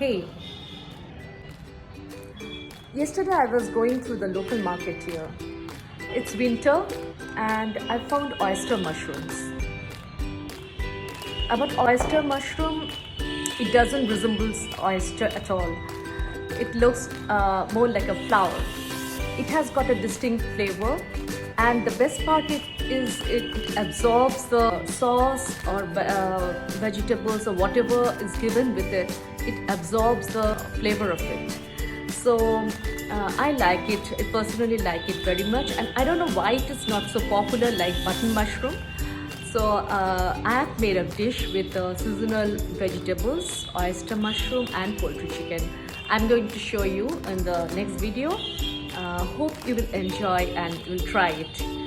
Hey, yesterday I was going through the local market here. It's winter and I found oyster mushrooms. About oyster mushroom, it doesn't resemble oyster at all. It looks more like a flower. It has got a distinct flavor, and the best part is it absorbs the sauce or vegetables or whatever is given with it. It absorbs the flavor of it. So I like it. I personally like it very much, and I don't know why it is not so popular like button mushroom. So I have made a dish with seasonal vegetables, oyster mushroom and poultry chicken. I'm going to show you in the next video. Hope you will enjoy and will try it.